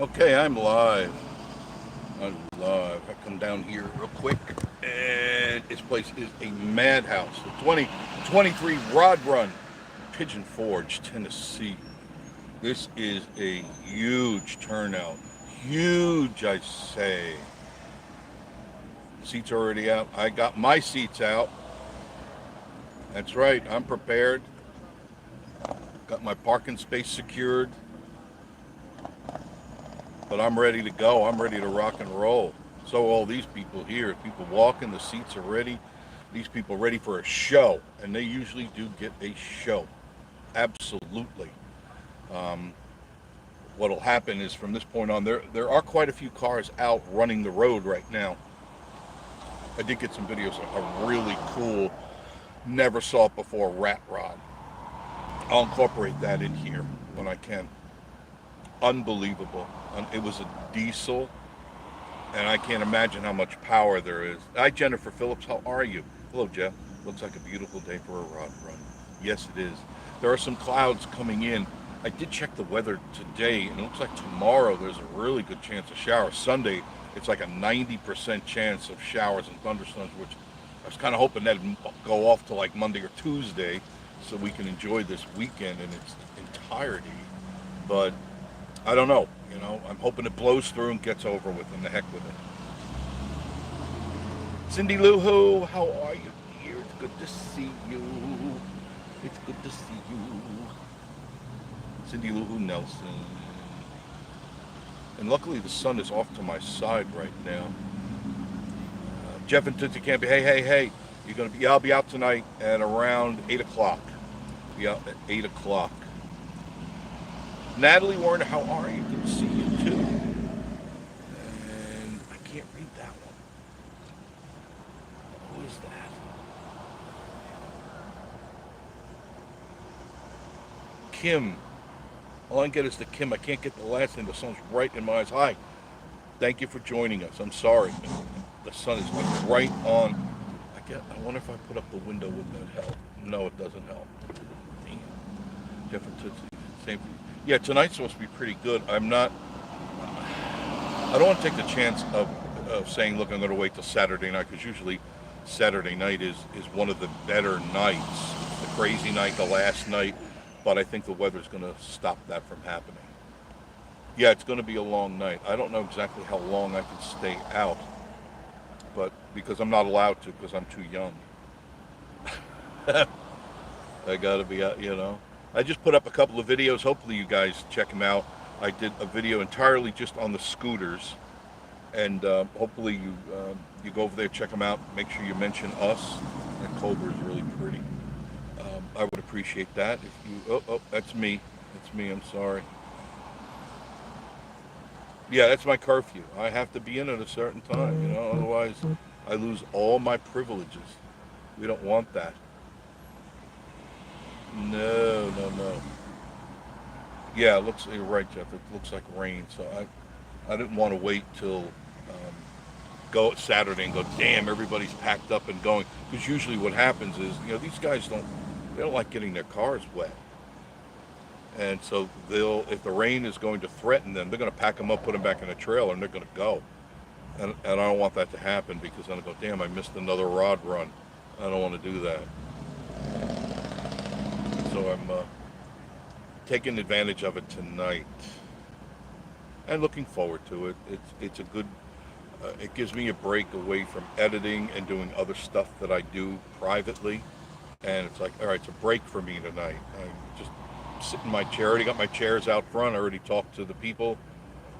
Okay, I'm live. I'm live. I come down here real quick, and this place is a madhouse. The 2023 Rod Run, Pigeon Forge, Tennessee. This is a huge turnout. Huge, I say. Seats are already out. I got my seats out. That's right. I'm prepared. Got my parking space secured. But I'm ready to go. I'm ready to rock and roll. So all these people here, people walking, the seats are ready. These people ready for a show, and they usually do get a show. Absolutely. Um, what'll happen is from this point on, there are quite a few cars out running the road right now. I did get some videos of a really cool, never saw it before rat rod. I'll incorporate that in here when I can. Unbelievable. It was a diesel, and I can't imagine how much power there is. Hi, Jennifer Phillips. How are you? Hello, Jeff. Looks like a beautiful day for a rod run. Yes, it is. There are some clouds coming in. I did check the weather today, and it looks like tomorrow there's a really good chance of showers. Sunday, it's like a 90% chance of showers and thunderstorms, which I was kind of hoping that'd go off to like Monday or Tuesday so we can enjoy this weekend in its entirety. But I don't know. I'm hoping it blows through and gets over with, and the heck with it. Cindy Lou Who, how are you, dear? It's good to see you. It's good to see you. Cindy Lou Who Nelson. And luckily the sun is off to my side right now. Jeff and Tootsie Campy, hey. You're gonna be? Yeah, I'll be out tonight at around 8 o'clock. Be out at 8 o'clock. Natalie Warner, how are you? Good to see you too. And I can't read that one. Who is that? Kim. All I can get is the Kim. I can't get the last name. The sun's right in my eyes. Hi. Thank you for joining us. I'm sorry. The sun is like right on. I wonder if I put up the window, would that help? No, it doesn't help. Damn. Different Tootsie. Same. Yeah, tonight's supposed to be pretty good. I don't want to take the chance of saying, look, I'm going to wait till Saturday night, because usually Saturday night is one of the better nights. The crazy night, the last night. But I think the weather's going to stop that from happening. Yeah, it's going to be a long night. I don't know exactly how long I can stay out, but because I'm not allowed to, because I'm too young. I got to be out. I just put up a couple of videos. Hopefully you guys check them out. I did a video entirely just on the scooters, and hopefully you go over there, check them out. Make sure you mention us. That Cobra is really pretty. I would appreciate that if you. Oh, that's me. That's me. I'm sorry. Yeah, that's my curfew. I have to be in at a certain time. Otherwise I lose all my privileges. We don't want that. No. Yeah, you're right, Jeff. It looks like rain, so I didn't want to wait till go Saturday and go, damn, everybody's packed up and going. Because usually what happens is, these guys they don't like getting their cars wet. And so if the rain is going to threaten them, they're going to pack them up, put them back in a trailer, and they're going to go. And I don't want that to happen, because then I go, damn, I missed another rod run. I don't want to do that. So I'm taking advantage of it tonight, and looking forward to it. It's a good. It gives me a break away from editing and doing other stuff that I do privately, and it's like, all right, it's a break for me tonight. I just sit in my chair. I already got my chairs out front. I already talked to the people,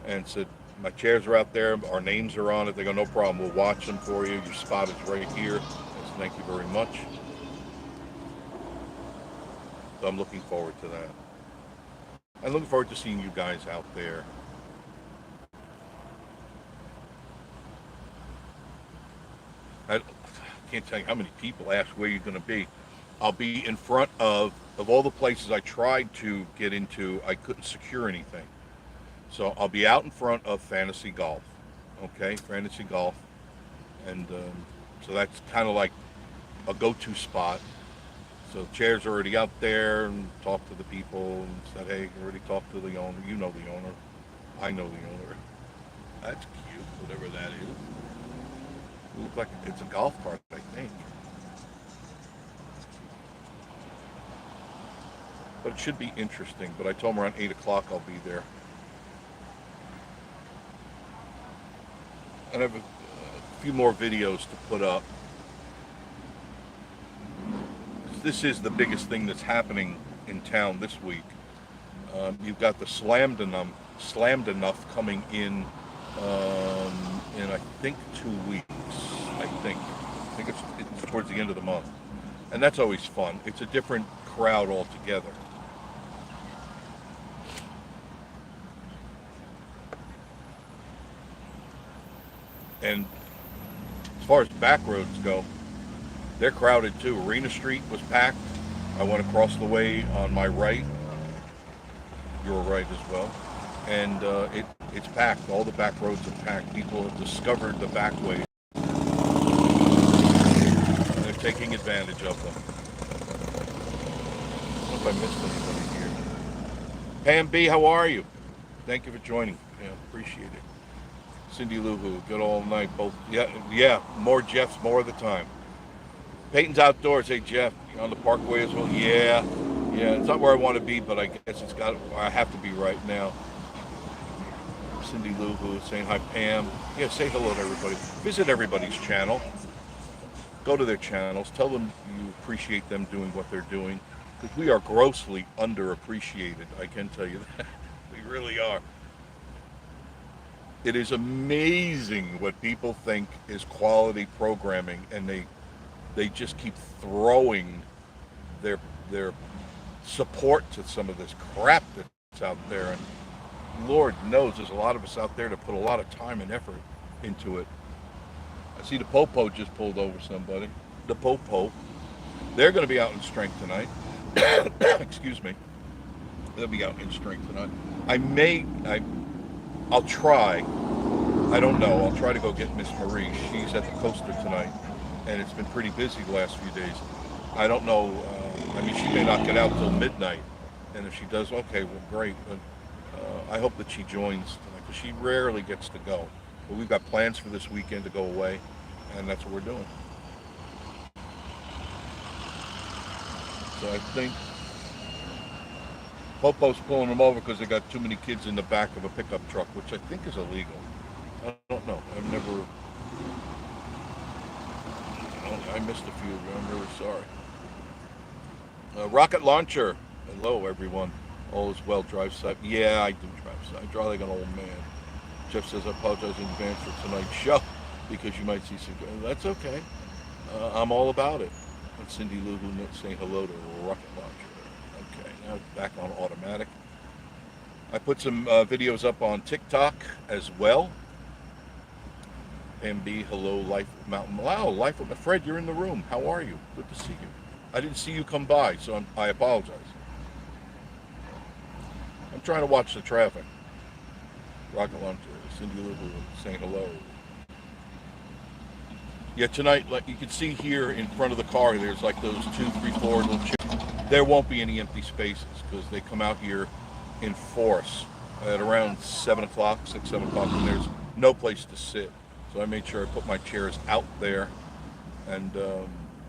and said my chairs are out there. Our names are on it. They go, no problem. We'll watch them for you. Your spot is right here. I said, thank you very much. So I'm looking forward to that. I'm looking forward to seeing you guys out there. I can't tell you how many people ask where you're going to be. I'll be in front of all the places I tried to get into. I couldn't secure anything. So I'll be out in front of Fantasy Golf. Okay, Fantasy Golf. And so that's kind of like a go-to spot. So chairs are already out there, and talked to the people and said, hey, already talked to the owner. You know the owner. I know the owner. That's cute, whatever that is. It looks like it's a golf cart, I think. But it should be interesting. But I told him around 8 o'clock I'll be there. And I have a few more videos to put up. This is the biggest thing that's happening in town this week. You've got the slammed enough coming in I think 2 weeks. I think it's towards the end of the month, and that's always fun. It's a different crowd altogether. And as far as back roads go, they're crowded too. Arena Street was packed. I went across the way on my right. Your right as well. And it's packed. All the back roads are packed. People have discovered the back ways. They're taking advantage of them. I hope I missed anybody here. Pam B, how are you? Thank you for joining. Yeah, appreciate it. Cindy Lou Who, good all night. Both. Yeah. More Jeffs, more of the time. Peyton's outdoors. Hey Jeff, you on the Parkway as well? Yeah. It's not where I want to be, but I guess I have to be right now. Cindy Lou Who is saying hi, Pam. Yeah, say hello to everybody. Visit everybody's channel. Go to their channels. Tell them you appreciate them doing what they're doing, because we are grossly underappreciated. I can tell you that. We really are. It is amazing what people think is quality programming, and they just keep throwing their support to some of this crap that's out there. And Lord knows there's a lot of us out there that put a lot of time and effort into it. I see the Popo just pulled over somebody. The Popo. They're going to be out in strength tonight. Excuse me. They'll be out in strength tonight. I'll try. I don't know. I'll try to go get Miss Marie. She's at the coaster tonight, and it's been pretty busy the last few days. I don't know. She may not get out till midnight, and if she does, okay, well, great. But I hope that she joins tonight, because she rarely gets to go. But we've got plans for this weekend to go away, and that's what we're doing. So I think Popo's pulling them over because they got too many kids in the back of a pickup truck, which I think is illegal. I don't know. I missed a few of you. I'm really sorry. Rocket launcher. Hello, everyone. All is well. Drive safe. Yeah, I do drive safe. I drive like an old man. Jeff says, I apologize in advance for tonight's show because you might see some. That's okay. I'm all about it. And Cindy Lou Who saying hello to Rocket Launcher. Okay, now it's back on automatic. I put some videos up on TikTok as well. MB, hello, Life Mountain. Wow, Life with Fred, you're in the room. How are you? Good to see you. I didn't see you come by, so I apologize. I'm trying to watch the traffic. Rocket Launcher, Cindy Lou Who saying hello. Yeah, tonight, like you can see here in front of the car, there's like those 2, 3, 4 little chairs. There won't be any empty spaces because they come out here in force at around 7 o'clock, 6, 7 o'clock, and there's no place to sit. So I made sure I put my chairs out there, and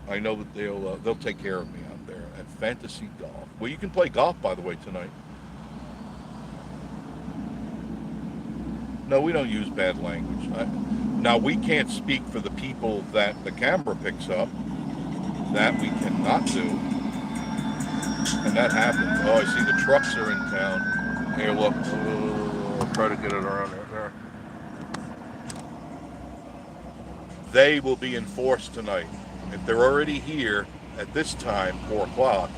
I know that they'll take care of me out there at Fantasy Golf. Well, you can play golf, by the way, tonight. No, we don't use bad language. Now, we can't speak for the people that the camera picks up. That we cannot do. And that happens. Oh, I see the trucks are in town. Here, look. I'll try to get it around there. They will be enforced tonight. If they're already here at this time, 4 o'clock,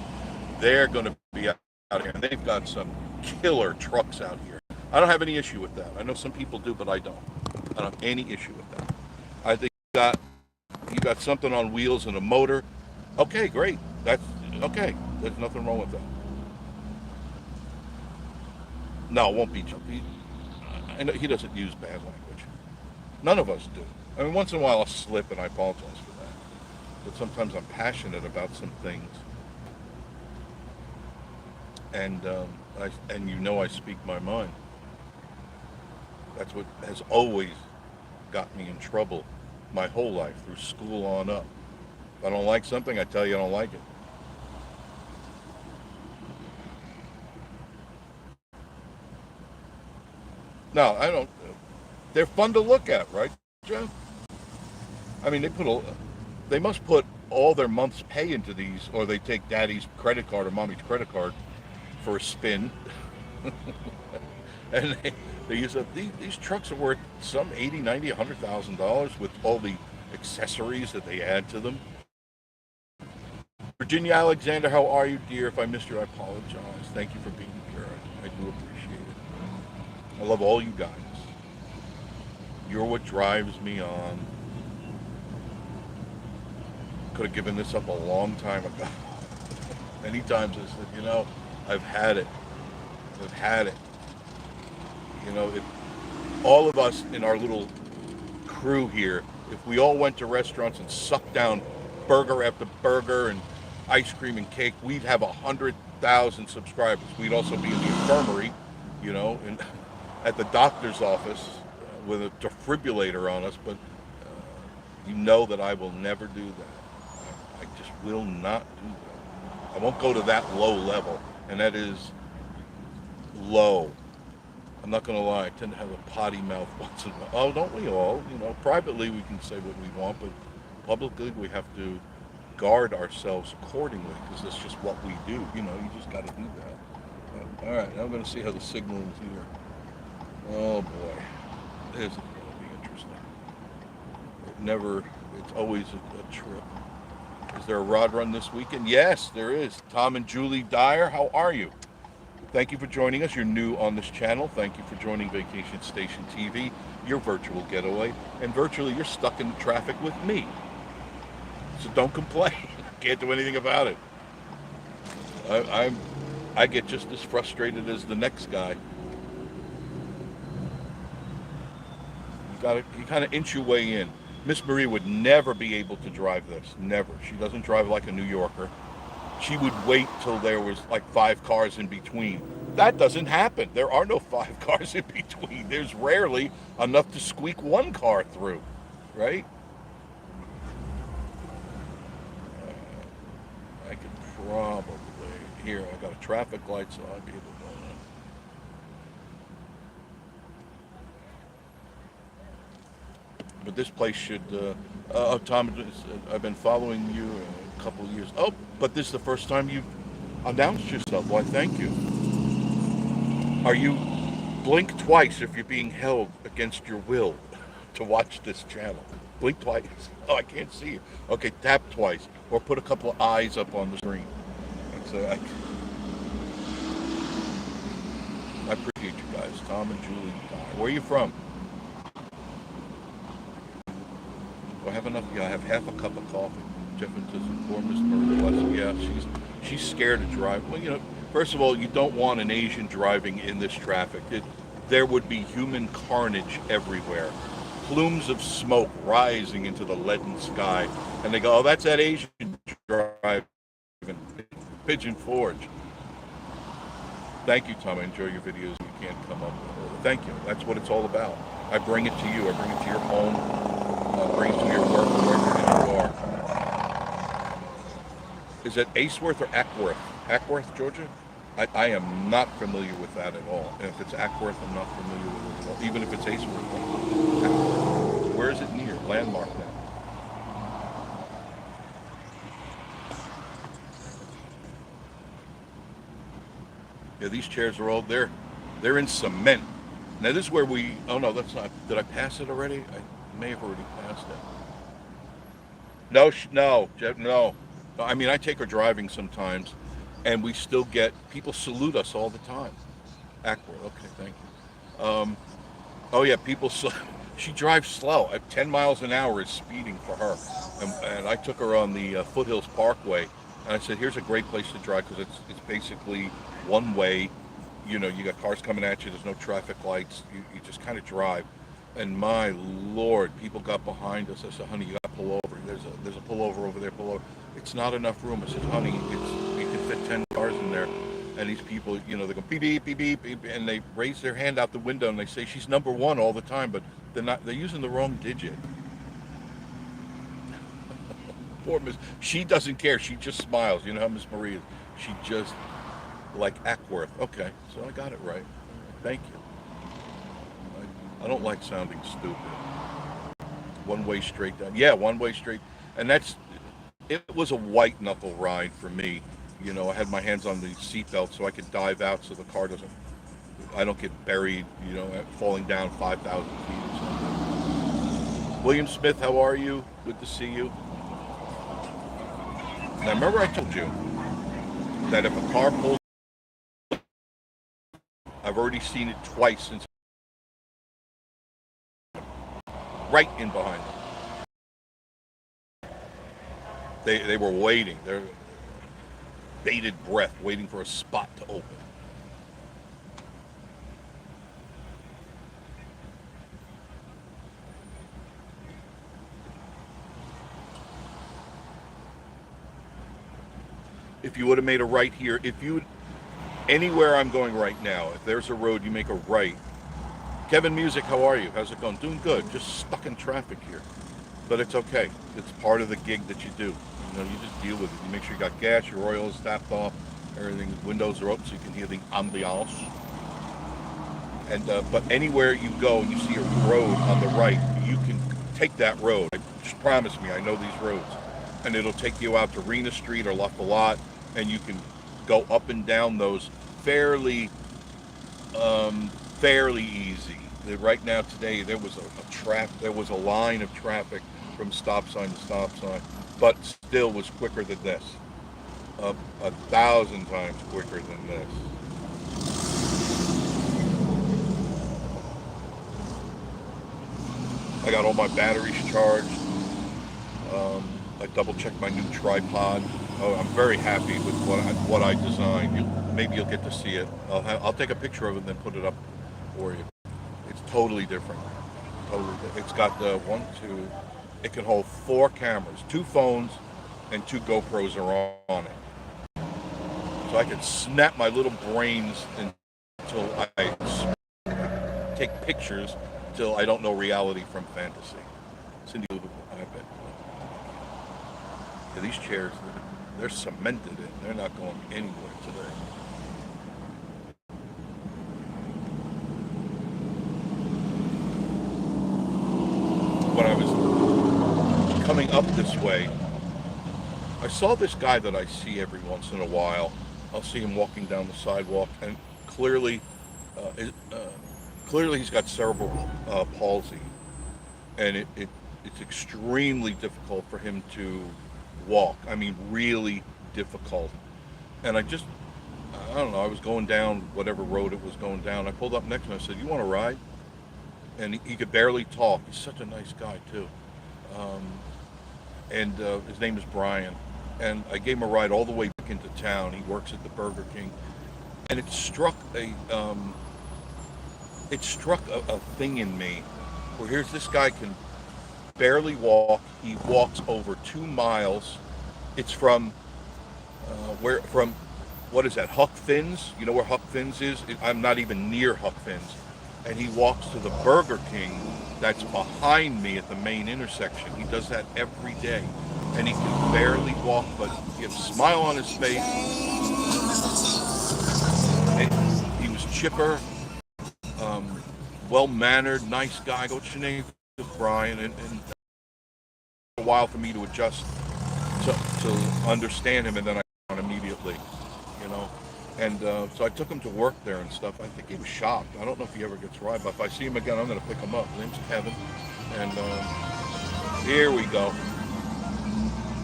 they're going to be out here. And they've got some killer trucks out here. I don't have any issue with that. I know some people do, but I don't. I don't have any issue with that. I think you got something on wheels and a motor. Okay, great. That's okay. There's nothing wrong with that. No, it won't be. I know he doesn't use bad language. None of us do. I mean, once in a while I'll slip, and I apologize for that. But sometimes I'm passionate about some things, and I speak my mind. That's what has always got me in trouble my whole life, through school on up. If I don't like something, I tell you I don't like it. No, I don't. They're fun to look at, right, Jeff? I mean, they must put all their month's pay into these, or they take daddy's credit card or mommy's credit card for a spin. And they use up these trucks are worth some 80, 90, $100,000 with all the accessories that they add to them. Virginia Alexander, how are you, dear? If I missed you, I apologize. Thank you for being here. I do appreciate it. I love all you guys. You're what drives me on. Could have given this up a long time ago. Many times I said, I've had it. I've had it. If all of us in our little crew here, if we all went to restaurants and sucked down burger after burger and ice cream and cake, we'd have 100,000 subscribers. We'd also be in the infirmary, and at the doctor's office with a defibrillator on us. But you know that I will never do that. I just will not do that. I won't go to that low level, and that is low. I'm not going to lie, I tend to have a potty mouth once in a while. Oh, don't we all? Privately we can say what we want, but publicly we have to guard ourselves accordingly, because that's just what we do. You just got to do that. All right, now I'm going to see how the signal is here. Oh boy, this is going to be interesting. It's always a trip. Is there a rod run this weekend? Yes, there is. Tom and Julie Dyer, how are you? Thank you for joining us. You're new on this channel. Thank you for joining Vacation Station TV, your virtual getaway. And virtually, you're stuck in the traffic with me. So don't complain. Can't do anything about it. I get just as frustrated as the next guy. You kind of inch your way in. Miss Marie would never be able to drive this. Never. She doesn't drive like a New Yorker. She would wait till there was like 5 cars in between. That doesn't happen. There are no 5 cars in between. There's rarely enough to squeak 1 car through, right? I could probably, here, I got a traffic light, so I'd be able to go in. But this place should, Tom, I've been following you a couple of years. Oh, but this is the first time you've announced yourself. Why, thank you. Are you, blink twice if you're being held against your will to watch this channel. Blink twice. Oh, I can't see you. Okay, tap twice. Or put a couple of eyes up on the screen. So I appreciate you guys. Tom and Julie. Where are you from? Do I have enough? Yeah, I have half a cup of coffee. Jeff says, poor Miss Marie. Yeah, she's scared to drive. Well, first of all, you don't want an Asian driving in this traffic. There would be human carnage everywhere. Plumes of smoke rising into the leaden sky. And they go, oh, that's that Asian driving. Pigeon Forge. Thank you, Tom. I enjoy your videos. You can't come up with it. Thank you. That's what it's all about. I bring it to you. I bring it to your home. I bring it to your work, wherever you are. Is it Aceworth or Ackworth? Ackworth, Georgia? I am not familiar with that at all. And if it's Ackworth, I'm not familiar with it at all. Even if it's Aceworth. Ackworth. Where is it near? Landmark now. Yeah, these chairs are all there. They're in cement. Now this is where oh no, that's not, did I pass it already? I may have already passed it. No, no. I mean, I take her driving sometimes, and we still get, people salute us all the time. Ackworth, okay, thank you. Oh yeah, she drives slow. At 10 miles an hour is speeding for her. And I took her on the Foothills Parkway, and I said, here's a great place to drive, because it's basically one way. You got cars coming at you, there's no traffic lights, you just kind of drive. And my Lord, people got behind us. I said, honey, you got to pull over. There's a pullover over there, pull over. It's not enough room. I said, honey, you can fit 10 cars in there. And these people, they go beep, beep, beep, beep, beep, and they raise their hand out the window and they say she's number one all the time, but they're using the wrong digit. Poor Miss, she doesn't care. She just smiles. You know how Miss Marie is. She just, like Ackworth. Okay, so I got it right. Thank you. I don't like sounding stupid. One way straight down. Yeah, one way straight. And it was a white knuckle ride for me. I had my hands on the seatbelt so I could dive out so the car I don't get buried, falling down 5,000 feet or something. William Smith, how are you? Good to see you. Now remember I told you that if a car pulls, I've already seen it twice since right in behind them. They were waiting. They're bated breath, waiting for a spot to open. If you would have made a right here, anywhere I'm going right now, if there's a road, you make a right. Kevin Music, how are you? How's it going? Doing good. Just stuck in traffic here. But it's okay. It's part of the gig that you do. You just deal with it. You make sure you got gas, your oil is tapped off, everything, windows are open so you can hear the ambiance. And but anywhere you go and you see a road on the right, you can take that road. Just promise me, I know these roads. And it'll take you out to Rena Street or La Follette, and you can go up and down those fairly easy. Right now today there was a line of traffic from stop sign to stop sign, but still was quicker than this. 1,000 times quicker than this. I got all my batteries charged. I double checked my new tripod. Oh, I'm very happy with what I designed. Maybe you'll get to see it. I'll take a picture of it and then put it up for you. It's totally different. It's got it can hold 4 cameras, 2 phones, and 2 GoPros are on it. So I could snap my little brains until I take pictures till I don't know reality from fantasy. Cindy, I bet. Yeah, these chairs, they're cemented in. They're not going anywhere today. When I was coming up this way, I saw this guy that I see every once in a while. I'll see him walking down the sidewalk, and clearly he's got cerebral palsy, and it's extremely difficult for him to walk. I mean, really difficult. And I don't know, I was going down whatever road it was going down. I pulled up next to him. I said, "You want to ride?" And he could barely talk. He's such a nice guy too. And his name is Brian. And I gave him a ride all the way back into town. He works at the Burger King. And it struck a thing in me where here's this guy can barely walk. He walks over 2 miles. It's from what is that, Huck Finn's? You know where Huck Finn's is? I'm not even near Huck Finn's. And he walks to the Burger King that's behind me at the main intersection. He does that every day. And he can barely walk, but he had a smile on his face. And he was chipper, well-mannered, nice guy. I go, "What's your name?" Brian. And a while for me to adjust to understand him, and then I on immediately, you know. And so I took him to work there and stuff. I think he was shocked. I don't know if he ever gets a ride, but if I see him again, I'm going to pick him up. His name's Kevin. And here we go.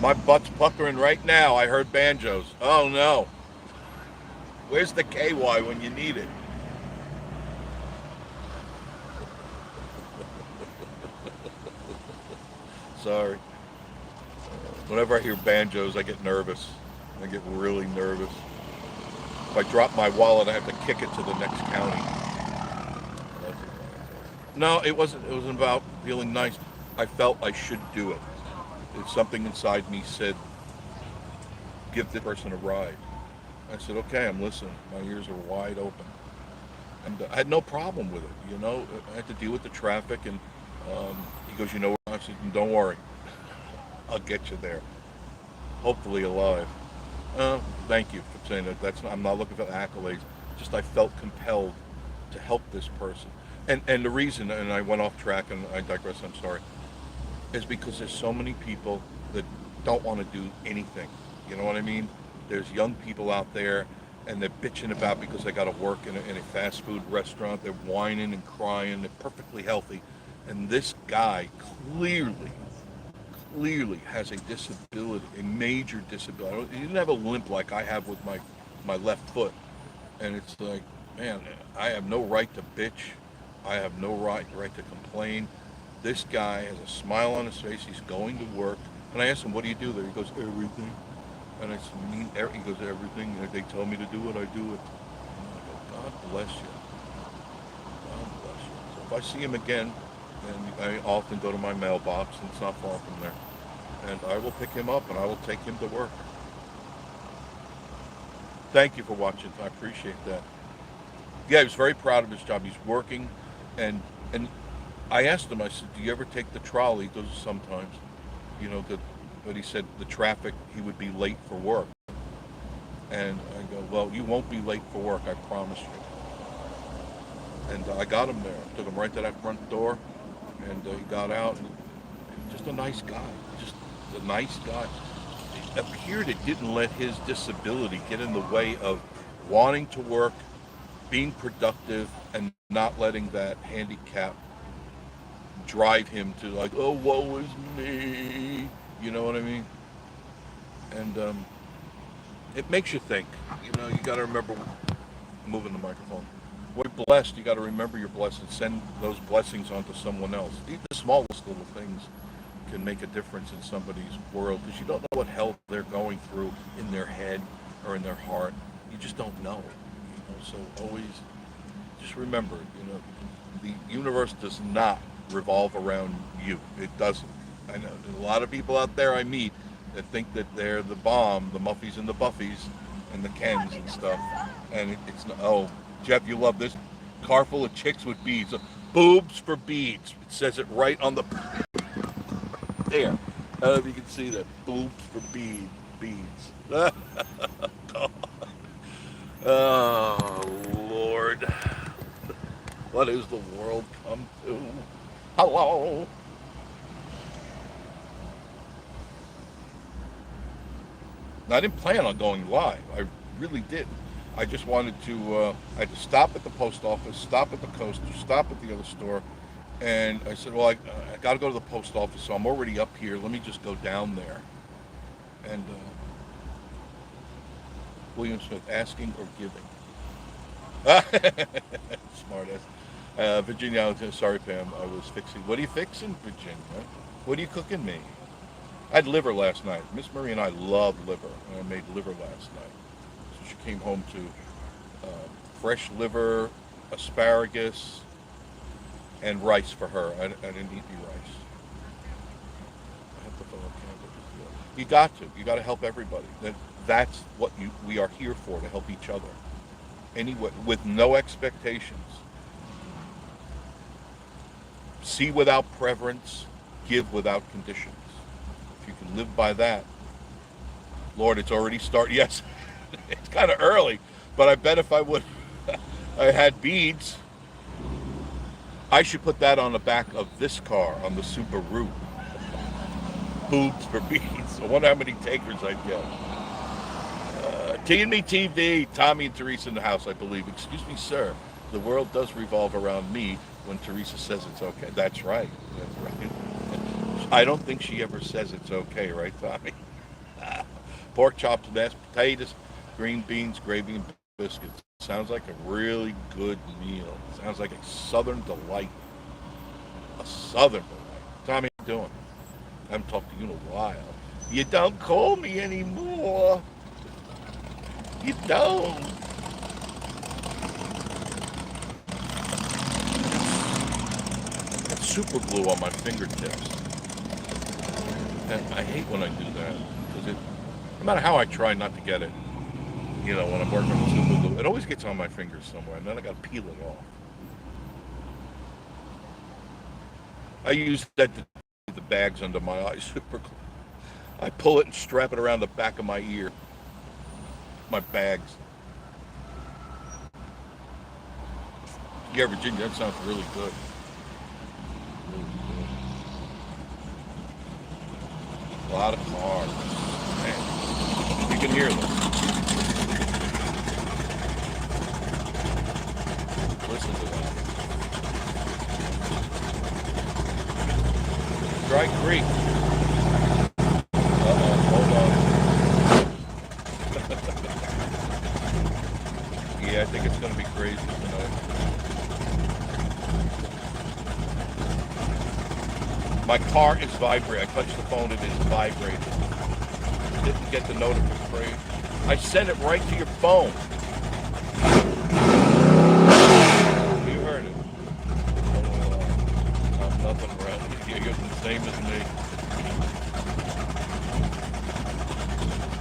My butt's puckering right now. I heard banjos. Oh, no. Where's the KY when you need it? Sorry. Whenever I hear banjos, I get nervous. I get really nervous. If I drop my wallet, I have to kick it to the next county. No, it wasn't. It wasn't about feeling nice. I felt I should do it. It's something inside me said, give this person a ride. I said, okay, I'm listening. My ears are wide open. And I had no problem with it. I had to deal with the traffic, and he goes, I said, don't worry, I'll get you there, hopefully alive. Thank you for saying that. I'm not looking for accolades. Just I felt compelled to help this person, and the reason, and I went off track and I digress. I'm sorry, is because there's so many people that don't want to do anything. You know what I mean? There's young people out there, and they're bitching about because they got to work in a fast food restaurant. They're whining and crying. They're perfectly healthy, and this guy clearly has a disability, a major disability. He didn't have a limp like I have with my left foot, and it's like, man, I have no right to bitch. I have no right to complain. This guy has a smile on his face. He's going to work. And I asked him, what do you do there? He goes, everything. And I said, he goes, everything. They tell me to do it, I do it. And I go, God bless you. God bless you. So if I see him again, and I often go to my mailbox, and it's not far from there, and I will pick him up and I will take him to work. Thank you for watching. I appreciate that. Yeah, he was very proud of his job. He's working, and I asked him, I said, do you ever take the trolley? He goes, sometimes. But he said the traffic, he would be late for work. And I go, well, you won't be late for work, I promise you. And I got him there. Took him right to that front door, and he got out. And just a nice guy. Just a nice guy. It appeared it didn't let his disability get in the way of wanting to work, being productive, and not letting that handicap drive him to like, oh, woe is me. You know what I mean? And it makes you think. You got to remember, moving the microphone. When you're blessed, you got to remember your blessings. Send those blessings onto someone else. The smallest little things can make a difference in somebody's world, because you don't know what hell they're going through in their head or in their heart. You just don't know. So always just remember, the universe does not revolve around you. It doesn't. I know there's a lot of people out there I meet that think that they're the bomb, the Muffies and the Buffies and the Kens and stuff. And it's not. Oh, Jeff, you love this. Car full of chicks with beads. Boobs for beads. It says it right on the there. I don't know if you can see that. Boobs for beads. Oh, Lord. What is the world come to? Hello. I didn't plan on going live. I really didn't. I just wanted to, I had to stop at the post office, stop at the coaster, stop at the other store. And I said, well, I got to go to the post office, so I'm already up here. Let me just go down there. And William Smith, asking or giving? Smart ass. Virginia, sorry, Pam, I was fixing. What are you fixing, Virginia? What are you cooking me? I had liver last night. Miss Marie and I love liver, and I made liver last night. So she came home to fresh liver, asparagus, and rice for her. I didn't eat any rice. I have to fill up candles. You got to. You got to help everybody. That's what we are here for, to help each other. Anyway, with no expectations. See without preference, give without conditions. If you can live by that, Lord, it's already started. Yes, it's kind of early, but I bet if I had beads, I should put that on the back of this car, on the Subaru. Boobs for beads. I wonder how many takers I'd get. T&Me TV, Tommy and Teresa in the house, I believe. Excuse me, sir. The world does revolve around me when Teresa says it's okay. That's right. That's right. I don't think she ever says it's okay, right, Tommy? Pork chops, mashed potatoes, green beans, gravy, and biscuits. Sounds like a really good meal. Sounds like a southern delight. A southern delight. Tommy, how you doing? I haven't talked to you in a while. You don't call me anymore. You don't. Got super glue on my fingertips. And I hate when I do that, because no matter how I try not to get it, When I'm working with super glue, it always gets on my fingers somewhere, and then I got to peel it off. I use that to keep the bags under my eyes super glue. I pull it and strap it around the back of my ear, my bags. Yeah, Virginia, that sounds really good. Really good. A lot of cars. Man, you can hear them. Listen to that. Dry Creek. Hold on. Yeah, I think it's going to be crazy tonight. My car is vibrating. I touched the phone, it is vibrating. Didn't get the notification. I sent it right to your phone. You heard it. I'm nothing around here. You're the same as me.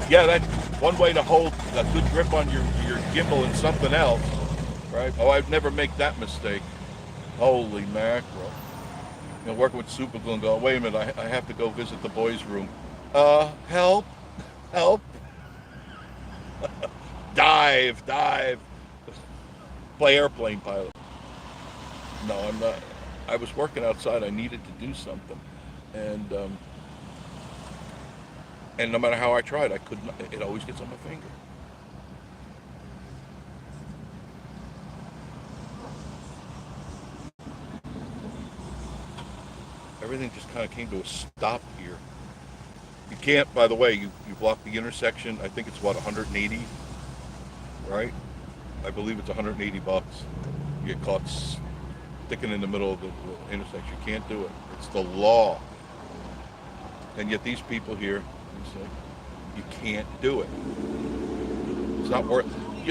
Yeah, that's one way to hold a good grip on your gimbal and something else, right? Oh, I'd never make that mistake. Holy mackerel. Working with super glue and going, wait a minute, I have to go visit the boys' room. Help, help. Dive. Play airplane pilot. No, I'm not. I was working outside. I needed to do something. And and no matter how I tried, I couldn't. It always gets on my finger. Everything just kind of came to a stop here. You can't, by the way, you block the intersection. I think it's what, 180, right? I believe it's 180 bucks. You get caught sticking in the middle of the intersection. You can't do it. It's the law. And yet these people here, say, you can't do it. It's not worth.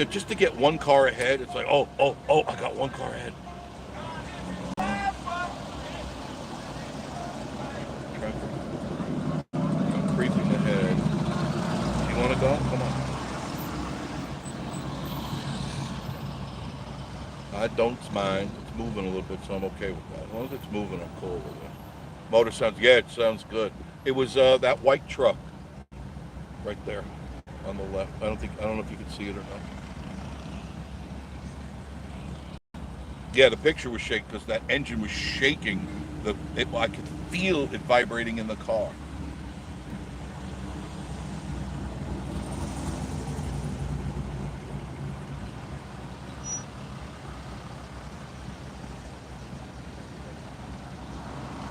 Just to get one car ahead, it's like, oh, I got one car ahead. I'm creeping ahead. You want to go? Come on. I don't mind. It's moving a little bit, so I'm okay with that. As long as it's moving, I'm cool with it. Motor sounds, yeah, it sounds good. It was that white truck right there on the left. I don't know if you can see it or not. Yeah, the picture was shaking because that engine was shaking. I could feel it vibrating in the car.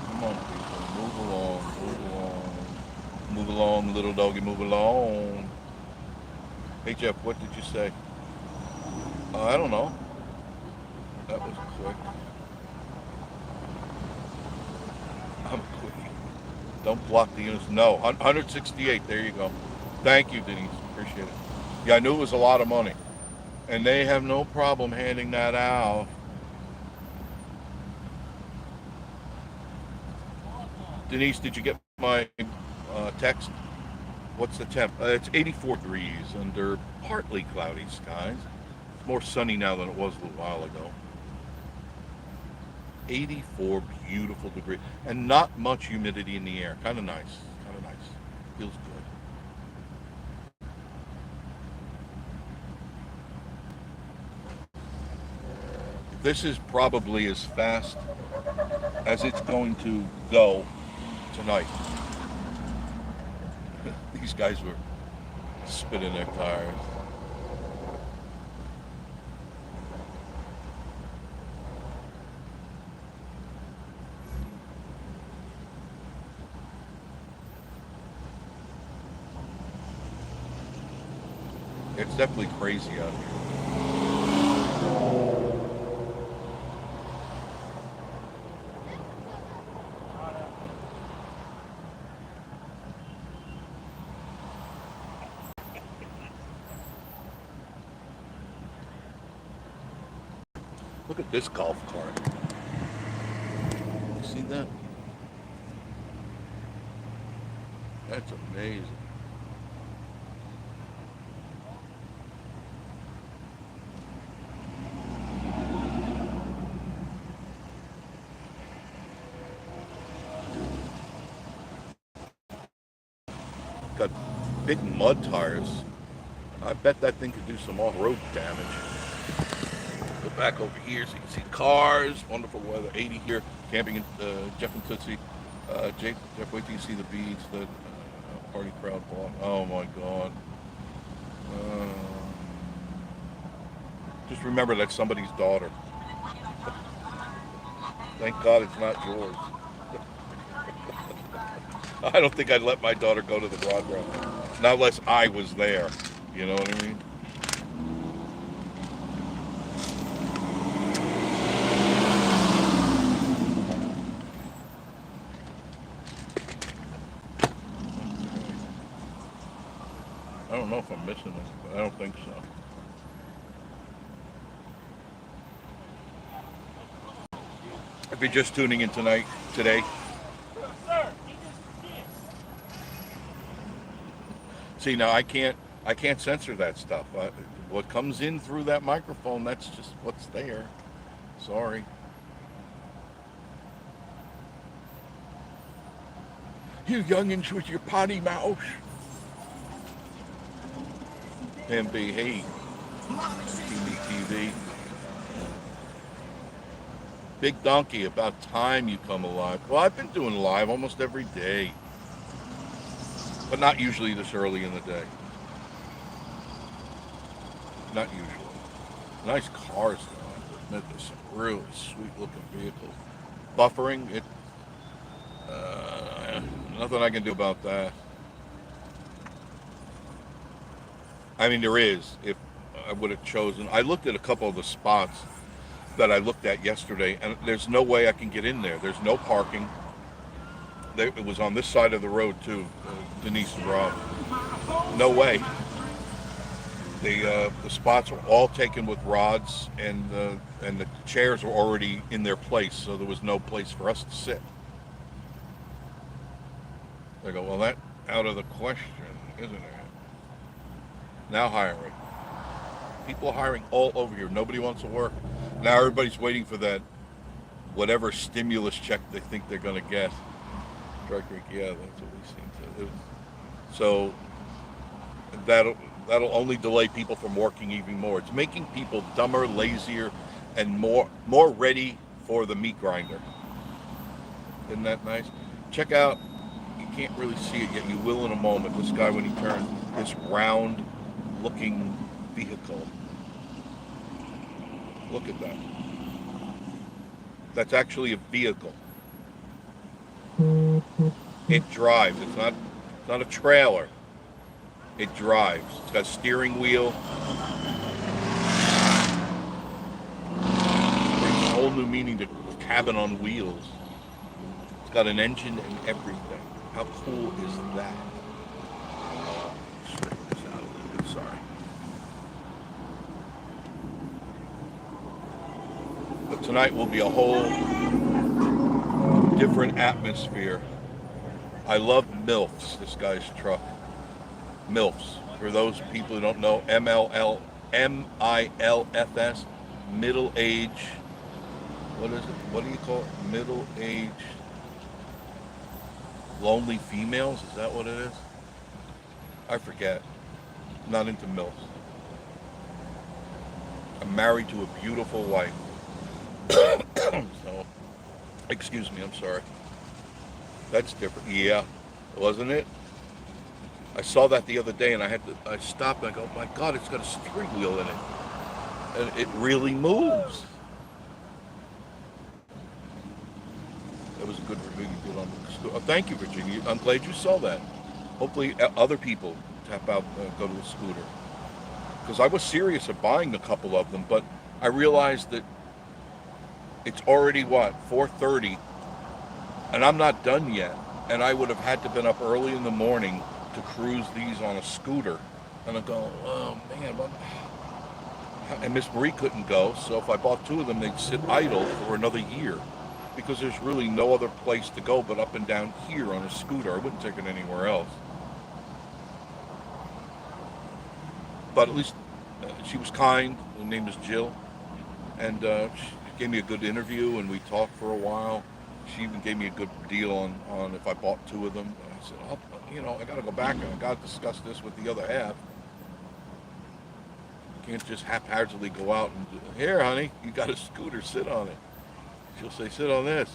Come on, people, move along, move along, move along, little doggy, move along. Hey Jeff, what did you say? I don't know. That was quick. I'm quick. Don't block the units. No, 168. There you go. Thank you, Denise. Appreciate it. Yeah, I knew it was a lot of money, and they have no problem handing that out. Denise, did you get my text? What's the temp? It's 84 degrees under partly cloudy skies. It's more sunny now than it was a little while ago. 84 beautiful degrees, and not much humidity in the air. Kind of nice. Kind of nice. Feels good. This is probably as fast as it's going to go tonight. These guys were spinning their tires. It's definitely crazy out here. Look at this golf cart. You see that? That's amazing. got big mud tires. I bet that thing could do some off-road damage. Go back over here so you can see cars. Wonderful weather. 80 here. Camping in Jeff and Tootsie. Jeff, wait till you see the beads. The party crowd block. Oh my God. Just remember that's somebody's daughter. Thank God it's not yours. I don't think I'd let my daughter go to the Broad Run. Not unless I was there. You know what I mean? I don't know if I'm missing it, but I don't think so. If you're just tuning in today, see now I can't censor that stuff. What comes in through that microphone, that's just what's there. Sorry. You youngins with your potty mouth. And behave. TV. Big Donkey, about time you come alive. Well, I've been doing live almost every day. But not usually this early in the day. Not usually. Nice cars though. There's some really sweet looking vehicles. Buffering, nothing I can do about that. I mean, there is. If I would have chosen, I looked at a couple of the spots that I looked at yesterday, and there's no way I can get in there. There's no parking. It was on this side of the road too, Denise and Rob. No way. The spots were all taken with rods, and the chairs were already in their place, so there was no place for us to sit. They go, well, that's out of the question, isn't it? Now hiring. People are hiring all over here. Nobody wants to work. Now everybody's waiting for that whatever stimulus check they think they're going to get. Dry Creek, yeah, that's what we seem to do. So that'll only delay people from working even more. It's making people dumber, lazier, and more ready for the meat grinder. Isn't that nice? Check out, you can't really see it yet, you will in a moment, this guy when he turns, this round looking vehicle. Look at that. That's actually a vehicle. It drives. It's not a trailer. It drives. It's got a steering wheel. Brings a whole new meaning to cabin on wheels. It's got an engine and everything. How cool is that? Straighten this out a little bit. Sorry. But tonight will be a whole different atmosphere. I love MILFs, this guy's truck. MILFs. For those people who don't know, MILFS, middle age. What is it? What do you call it? Middle age lonely females? Is that what it is? I forget. I'm not into MILFs. I'm married to a beautiful wife. So, excuse me, I'm sorry. That's different. Yeah, wasn't it? I saw that the other day and I stopped and I go, oh my God, it's got a steering wheel in it. And it really moves. That was a good review you did on the scooter. Oh, thank you, Virginia. I'm glad you saw that. Hopefully other people tap out, go to a scooter. Because I was serious of buying a couple of them, but I realized that it's already, 4:30, and I'm not done yet. And I would have had to been up early in the morning to cruise these on a scooter. And I go, oh man, and Miss Marie couldn't go, so if I bought two of them, they'd sit idle for another year. Because there's really no other place to go but up and down here on a scooter. I wouldn't take it anywhere else. But at least she was kind. Her name is Jill. And she gave me a good interview, and we talked for a while. She even gave me a good deal on if I bought two of them. And I said, I got to go back and I got to discuss this with the other half. You can't just haphazardly go out and here, honey, you got a scooter, sit on it. She'll say, sit on this,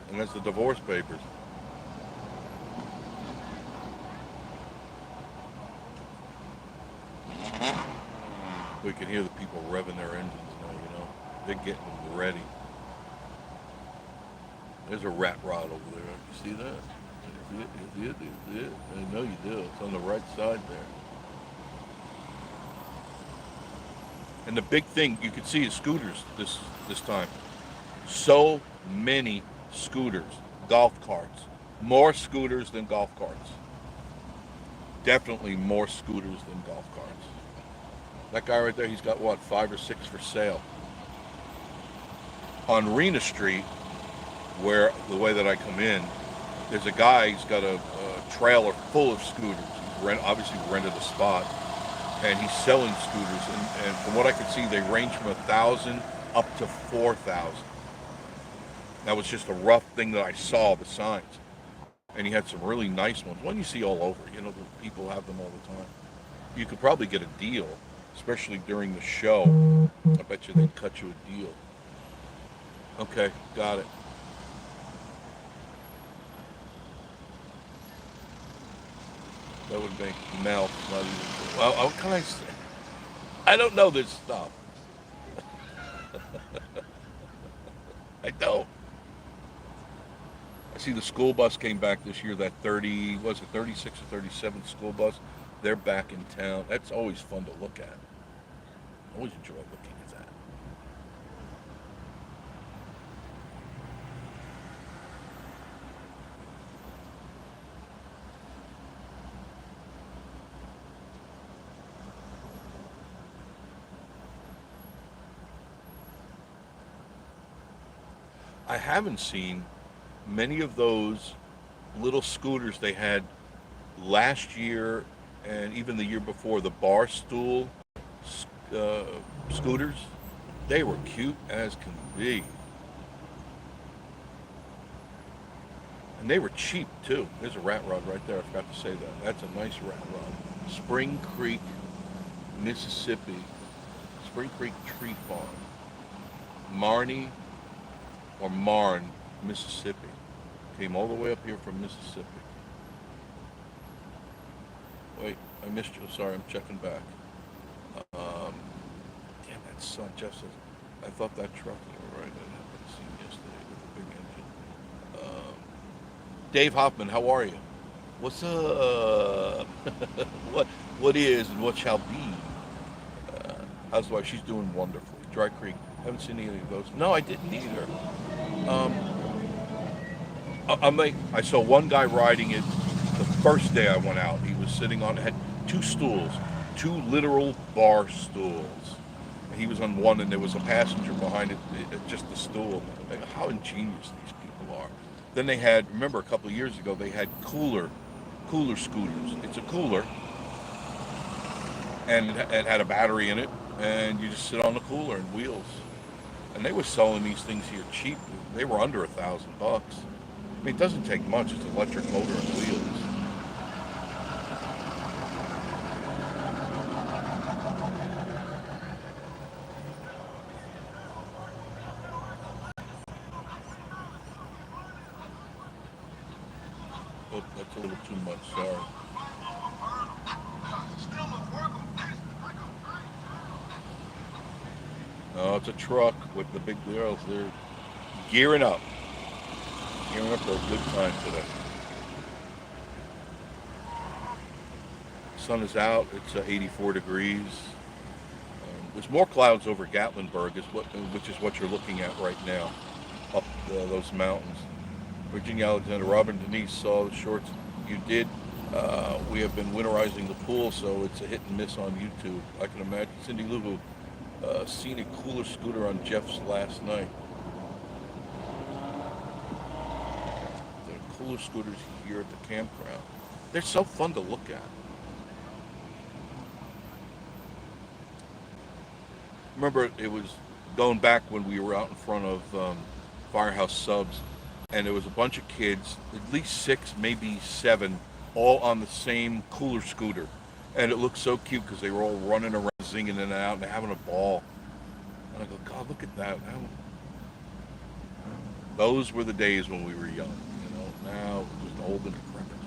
and that's the divorce papers. We can hear the people revving their engines now. They're getting ready. There's a rat rod over there. You see that? You see it? I know you do. It's on the right side there. And the big thing you can see is scooters this time. So many scooters, golf carts, more scooters than golf carts. Definitely more scooters than golf carts. That guy right there, he's got what, 5 or 6 for sale. On Rena Street, where the way that I come in, there's a guy. He's got a trailer full of scooters. He's obviously rented a spot, and he's selling scooters. And from what I could see, they range from 1,000 up to 4,000. That was just a rough thing that I saw, the signs. And he had some really nice ones. One you see all over. The people have them all the time. You could probably get a deal, especially during the show. I bet you they'd cut you a deal. Okay, got it. That would make mouth not even. Well, what can I say? I don't know this stuff. I don't. I see the school bus came back this year. That 36 or 37 school bus. They're back in town. That's always fun to look at. I always enjoy looking at that. I haven't seen many of those little scooters they had last year and even the year before, the bar stool uh, scooters. They were cute as can be. And they were cheap too. There's a rat rod right there. I forgot to say that. That's a nice rat rod. Spring Creek, Mississippi. Spring Creek Tree Farm. Marnie or Marne, Mississippi. Came all the way up here from Mississippi. Wait, I missed you. Sorry, I'm checking back. Um, Damn, that sun, Jeff says, I thought that truck, you were right, I happened to see him yesterday with the big engine. Dave Hoffman, how are you? What's up? what is and what shall be? How's the wife? She's doing wonderfully. Dry Creek, haven't seen any of those. No, I didn't either. Um, I saw one guy riding it the first day I went out. He was sitting on, it had two stools, two literal bar stools. He was on one and there was a passenger behind it, just the stool. How ingenious these people are. Then they had, remember a couple of years ago, they had cooler scooters. It's a cooler and it had a battery in it and you just sit on the cooler and wheels. And they were selling these things here cheap. They were under $1,000. I mean, it doesn't take much. It's an electric motor and wheels. Oh, that's a little too much. Sorry. No, it's a truck with the big girls. They're gearing up. Gearing up for a good time today. Sun is out. It's 84 degrees. There's more clouds over Gatlinburg, which is what you're looking at right now, up those mountains. Virginia Alexander, Robin Denise saw the shorts you did. We have been winterizing the pool, so it's a hit and miss on YouTube. I can imagine. Cindy Lou, seen a cooler scooter on Jeff's last night. There are cooler scooters here at the campground. They're so fun to look at. Remember, it was going back when we were out in front of Firehouse Subs. and there was a bunch of kids, at least 6, maybe 7, all on the same cooler scooter. And it looked so cute because they were all running around, zinging in and out, and having a ball. And I go, God, look at that. Those were the days when we were young, you know. Now, just old and decrepit.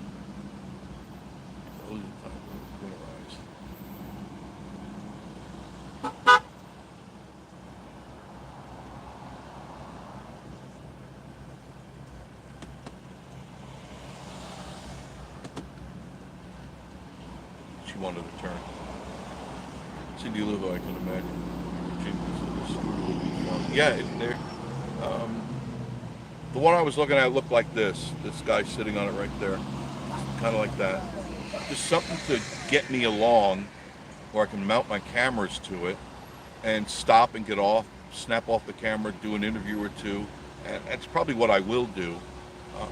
Those are the times when we rise. She wanted to turn. Cindy Lou, I can imagine. Yeah, the one I was looking at looked like this. This guy sitting on it right there. Kind of like that. Just something to get me along where I can mount my cameras to it and stop and get off, snap off the camera, do an interview or two. And that's probably what I will do.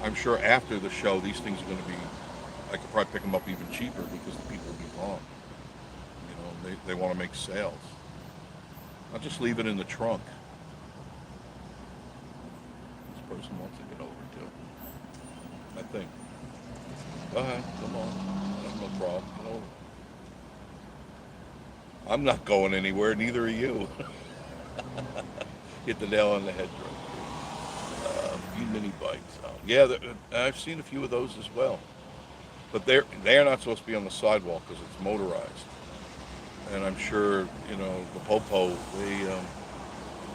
I'm sure after the show, these things are going to be, I could probably pick them up even cheaper because the people will be gone. You know, they want to make sales. I'll just leave it in the trunk. This person wants to get over too, I think. Go ahead, come on. That's no problem. Get over. I'm not going anywhere, neither are you. Hit the nail on the head, right? A few mini bikes. Yeah, I've seen a few of those as well. But they're not supposed to be on the sidewalk because it's motorized. And I'm sure, you know, the Popo,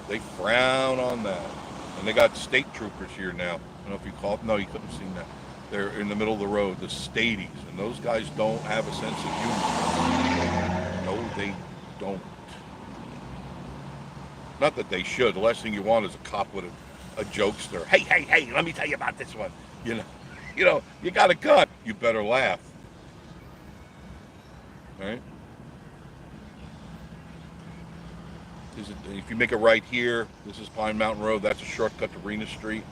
they frown on that. And they got state troopers here now. I don't know if you caught, no, you couldn't have seen that. They're in the middle of the road, the Stadies, and those guys don't have a sense of humor. No, they don't. Not that they should. The last thing you want is a cop with a jokester. Hey, let me tell you about this one. You know, you got a gun. You better laugh. Right? If you make a right here, this is Pine Mountain Road. That's a shortcut to Rena Street.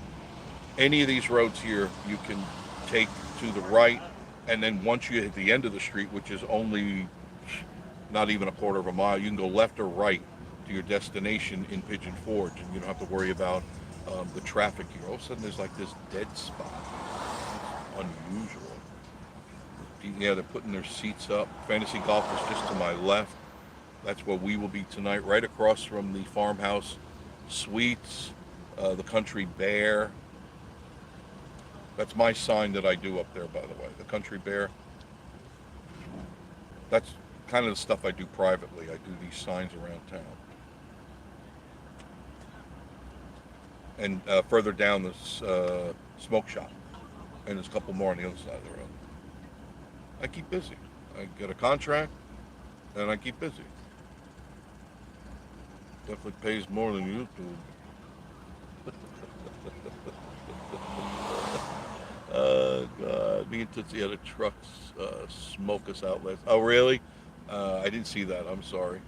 Any of these roads here, you can take to the right, and then once you hit the end of the street, which is only not even a quarter of a mile, you can go left or right to your destination in Pigeon Forge, and you don't have to worry about the traffic here. All of a sudden, there's like this dead spot. It's unusual. Yeah, they're putting their seats up. Fantasy Golf is just to my left. That's where we will be tonight, right across from the Farmhouse Suites, the Country Bear. That's my sign that I do up there, by the way, the Country Bear. That's kind of the stuff I do privately. I do these signs around town. And further down, this smoke shop. And there's a couple more on the other side of the road. I keep busy. I get a contract, and I keep busy. Definitely pays more than YouTube. Oh, God. Me and Tootsie had a truck smoke us out last. Oh, really? I didn't see that. I'm sorry.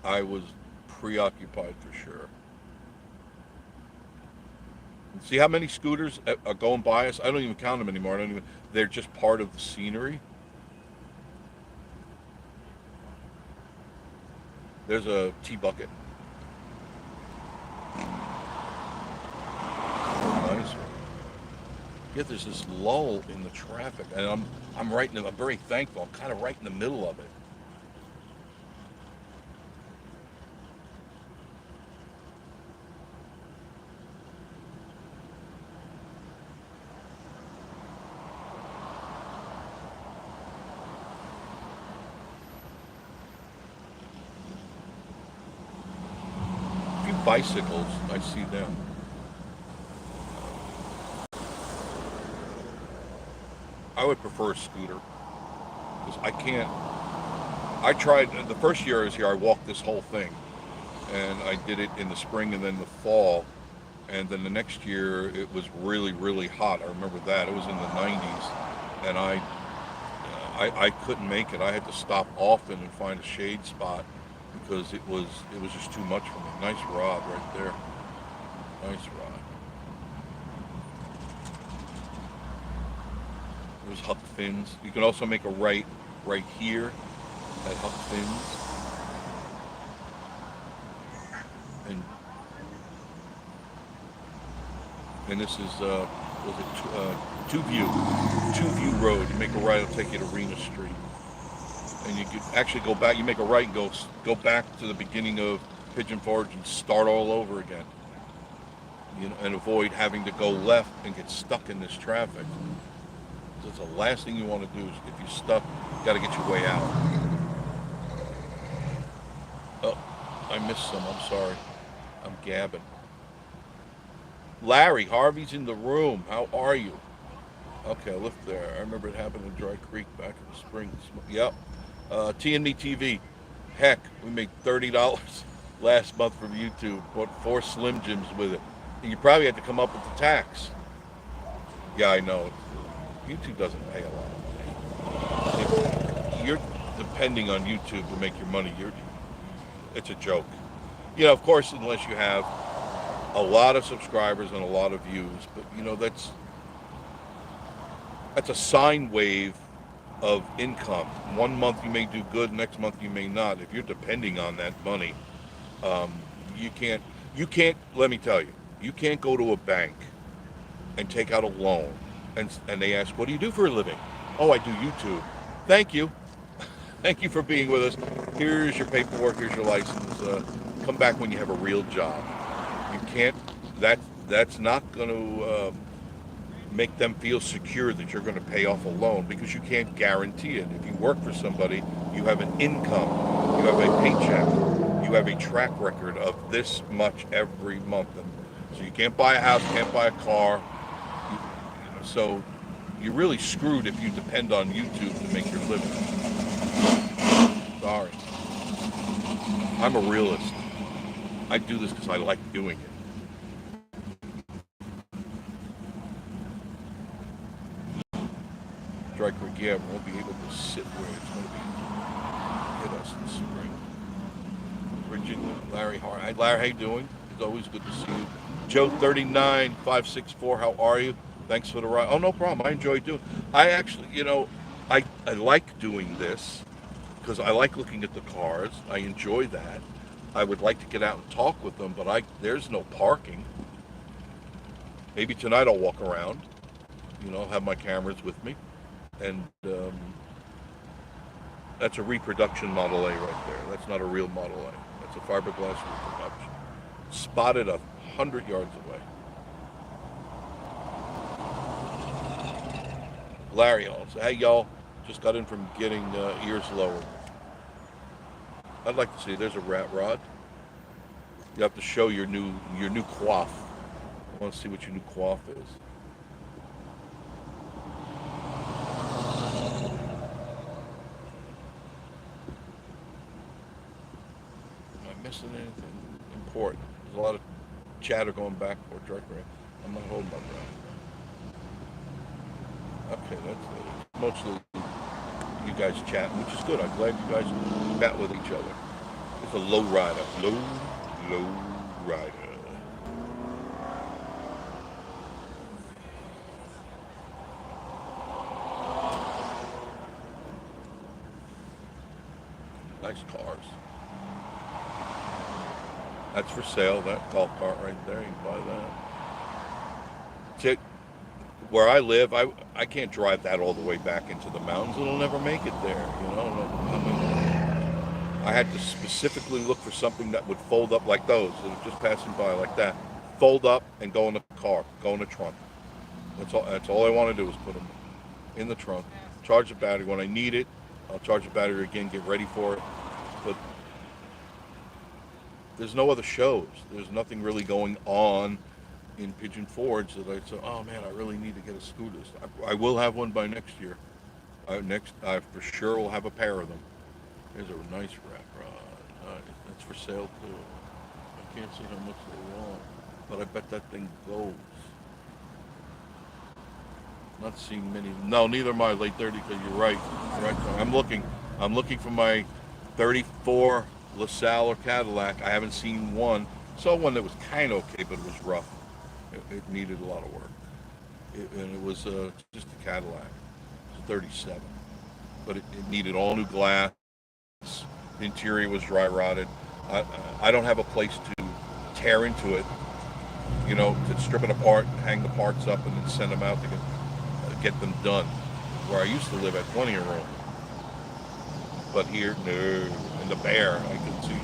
I was preoccupied for sure. See how many scooters are going by us? I don't even count them anymore. They're just part of the scenery. There's a T-bucket. Nice. Yeah, there's this lull in the traffic, and I'm very thankful. I'm kind of right in the middle of it. Bicycles, I see them. I would prefer a scooter because I tried the first year I was here. I walked this whole thing, and I did it in the spring and then the fall, and then the next year it was really, really hot. I remember that. It was in the 90s, and I couldn't make it. I had to stop often and find a shade spot because it was just too much for me. Nice rod right there. Nice rod. There's Huck Finn's. You can also make a right here at Huck Finn's. And And this is was it Two View Road. You make a right, it'll take you to Rena Street, and you could actually go back. You make a right and go back to the beginning of Pigeon Forge and start all over again. You know, and avoid having to go left and get stuck in this traffic. That's the last thing you want to do is if you're stuck, you got to get your way out. Oh, I missed some. I'm sorry. I'm gabbing. Larry, Harvey's in the room. How are you? Okay, I lived there. I remember it happened in Dry Creek back in the spring. Yep. T&Me TV. Heck, we made $30 last month from YouTube. Bought 4 Slim Jims with it. And you probably had to come up with the tax. Yeah, I know. YouTube doesn't pay a lot. If you're depending on YouTube to make your money, it's a joke. You know, of course, unless you have a lot of subscribers and a lot of views, but you know that's a sine wave of income. One month you may do good, next month you may not. If you're depending on that money, um, you can't. You can't. Let me tell you, you can't go to a bank and take out a loan, and they ask, "What do you do for a living?" "Oh, I do YouTube." Thank you. Thank you for being with us. Here's your paperwork. Here's your license. Come back when you have a real job. You can't. That's not going to make them feel secure that you're going to pay off a loan because you can't guarantee it. If you work for somebody, you have an income, you have a paycheck, you have a track record of this much every month. And so you can't buy a house, can't buy a car. So you're really screwed if you depend on YouTube to make your living. Sorry. I'm a realist. I do this because I like doing it. Dry Creek, yeah, won't be able to sit where it's going to be hit us in the spring. Virginia, Larry Hart. Hi, Larry, how you doing? It's always good to see you. Joe 39564, how are you? Thanks for the ride. Oh, no problem. I enjoy doing. I actually, you know, I like doing this because I like looking at the cars. I enjoy that. I would like to get out and talk with them, but there's no parking. Maybe tonight I'll walk around. You know, have my cameras with me. And that's a reproduction Model A right there. That's not a real Model A. That's a fiberglass reproduction. Spotted 100 yards away. Larry also. Hey y'all, just got in from getting ears lowered. I'd like to see. There's a rat rod. You have to show your new coif. I want to see what your new coif is. Missing anything important? There's a lot of chatter going back and forth. I'm not holding my breath. Okay, that's mostly you guys chatting, which is good. I'm glad you guys chat with each other. It's a low rider. Low rider. Nice cars. That's for sale, that golf cart right there. You can buy that. Where I live, I can't drive that all the way back into the mountains. It'll never make it there, you know. I had to specifically look for something that would fold up like those that are just passing by like that. Fold up and go in the car, go in the trunk. That's all I want to do is put them in the trunk. Charge the battery. When I need it, I'll charge the battery again, get ready for it. But there's no other shows. There's nothing really going on in Pigeon Forge that I say, oh man, I really need to get a scooter. I will have one by next year. I for sure will have a pair of them. Here's a nice rat rod. That's for sale too. I can't see how much they want, but I bet that thing goes. Not seeing many. No, neither am I. Late 30, because you're right. You're right. I'm looking for my 34 LaSalle or Cadillac. I haven't seen one. Saw one that was kind of okay, but it was rough. It needed a lot of work. And it was just a Cadillac. It was a 37. But it needed all new glass. The interior was dry rotted. I don't have a place to tear into it to strip it apart, hang the parts up, and then send them out to get them done. Where I used to live, at plenty of room, but here, no. And the bear, I can see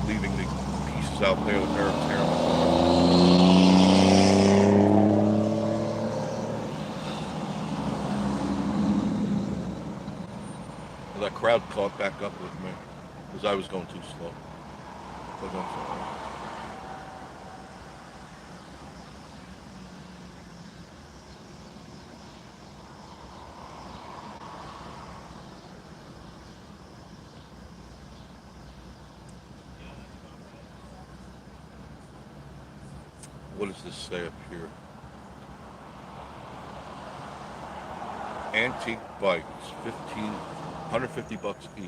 leaving the pieces out there. The bear tearing them apart. That crowd caught back up with me because I was going too slow. What does this say up here? Antique bikes, 150 bucks each.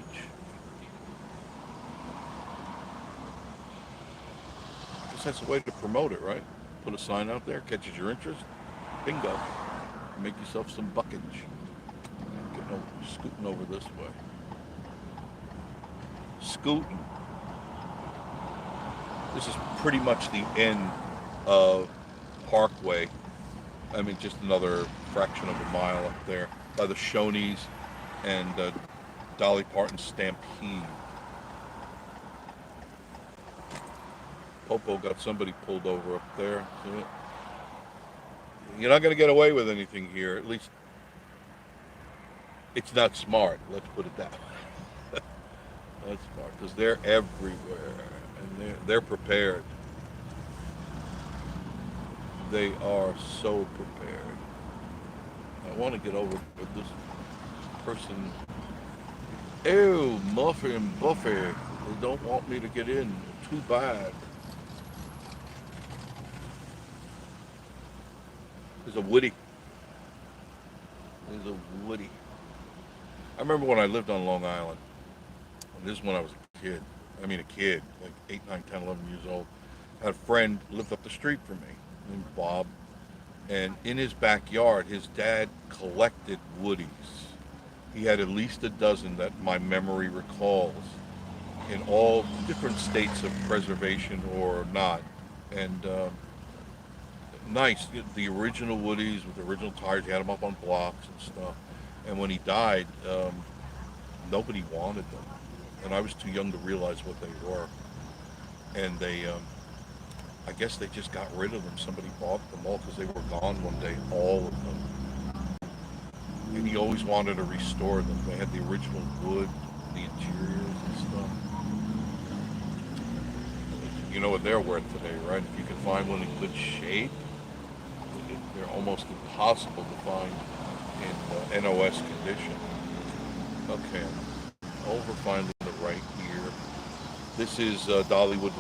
I guess that's a way to promote it, right? Put a sign out there, catches your interest. Bingo. Make yourself some buckage. Scooting over this way. Scooting. This is pretty much the end of Parkway. I mean, just another fraction of a mile up there by the Shoney's and Dolly Parton Stampede. Popo got somebody pulled over up there. See it? You're not going to get away with anything here. At least it's not smart. Let's put it that way. That's smart because they're everywhere and they're prepared. They are so prepared. I want to get over with this person. Ew, Muffy and Buffy. They don't want me to get in. Too bad. There's a Woody. There's a Woody. I remember when I lived on Long Island. And this is when I was a kid. I mean a kid, like 8, 9, 10, 11 years old. I had a friend lived up the street from me named Bob. And in his backyard, his dad collected Woodies. He had at least a dozen that my memory recalls in all different states of preservation or not. And nice, the original Woodies with the original tires. He had them up on blocks and stuff. And when he died, nobody wanted them. And I was too young to realize what they were. And they, I guess they just got rid of them. Somebody bought them all because they were gone one day, all of them. And he always wanted to restore them. They had the original wood, the interiors and stuff. You know what they're worth today, right? If you can find one in good shape, they're almost impossible to find in NOS condition. Okay, over finally the right here. This is Dollywood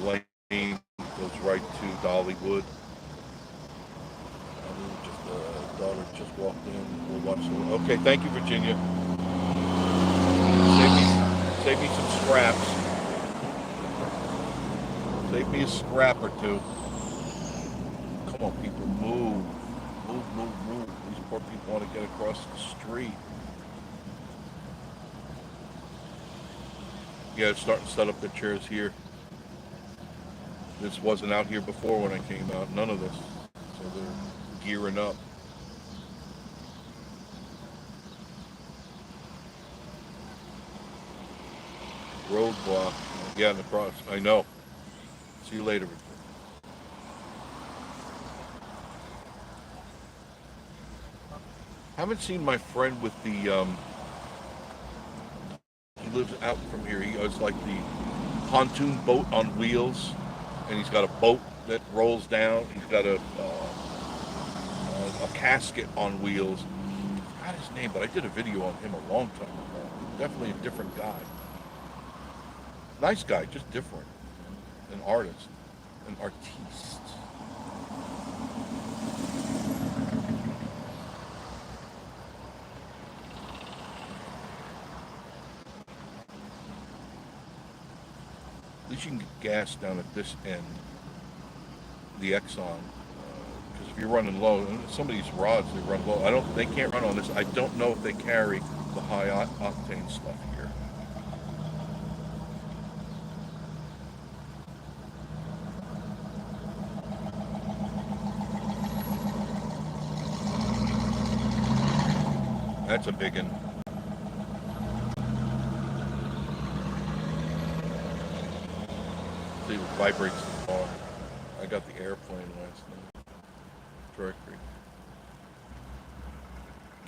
Lane. Goes right to Dollywood. Daughter just walked in. We'll watch the. Okay, thank you, Virginia. Save me some scraps. Save me a scrap or two. Come on, people, move. Move. These poor people want to get across the street. Yeah, it's starting to set up the chairs here. This wasn't out here before when I came out. None of this. So they're gearing up. Roadblock. Yeah, in the cross. I know. See you later. Haven't seen my friend with the he lives out from here. He has like the pontoon boat on wheels, and he's got a boat that rolls down. He's got a casket on wheels. I forgot his name, but I did a video on him a long time ago. Definitely a different guy. Nice guy, just different. An artist, an artiste. At least you can get gas down at this end, the Exxon, because if you're running low, and some of these rods they run low. They can't run on this. I don't know if they carry the high octane stuff here. That's a big one. See, it vibrates the car. I got the airplane last night. Directory.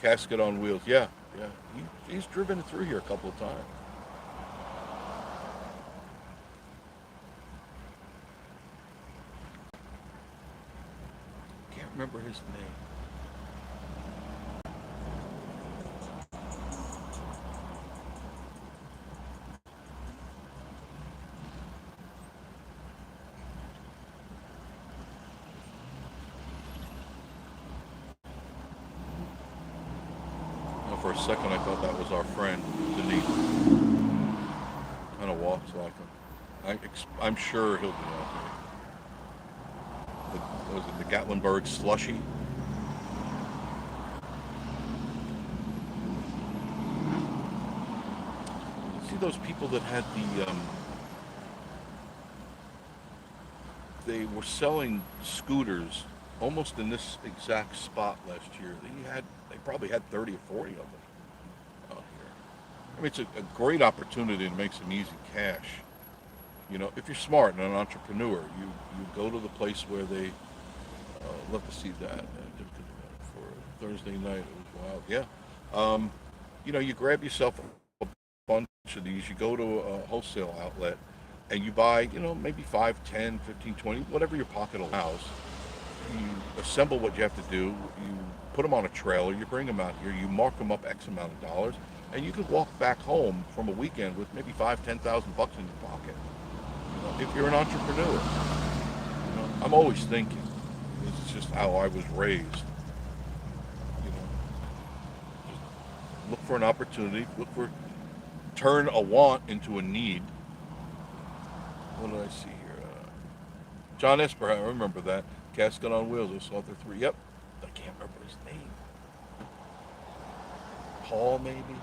Casket on wheels. Yeah, yeah. He's driven it through here a couple of times. Can't remember his name. Now, for a second, I thought that was our friend Denise. Kind of walks like him. I'm sure he'll be out here. Was it the Gatlinburg slushy? See those people that had they were selling scooters almost in this exact spot last year. They probably had 30 or 40 of them out here. I mean, it's a great opportunity to make some easy cash. You know, if you're smart and an entrepreneur, you go to the place where they love to see that for Thursday night. It was wild. Yeah. You know, you grab yourself a bunch of these. You go to a wholesale outlet and you buy, you know, maybe 5, 10, 15, 20, whatever your pocket allows. You assemble what you have to do. You put them on a trailer. You bring them out here. You mark them up X amount of dollars, and you can walk back home from a weekend with maybe 5, 10,000 bucks in your pocket. You know, if you're an entrepreneur, you know, I'm always thinking. It's just how I was raised. You know, just look for an opportunity. Turn a want into a need. What did I see here? John Esper, I remember that. Casket on wheels. I saw there 3. Yep. I can't remember his name. Paul, maybe?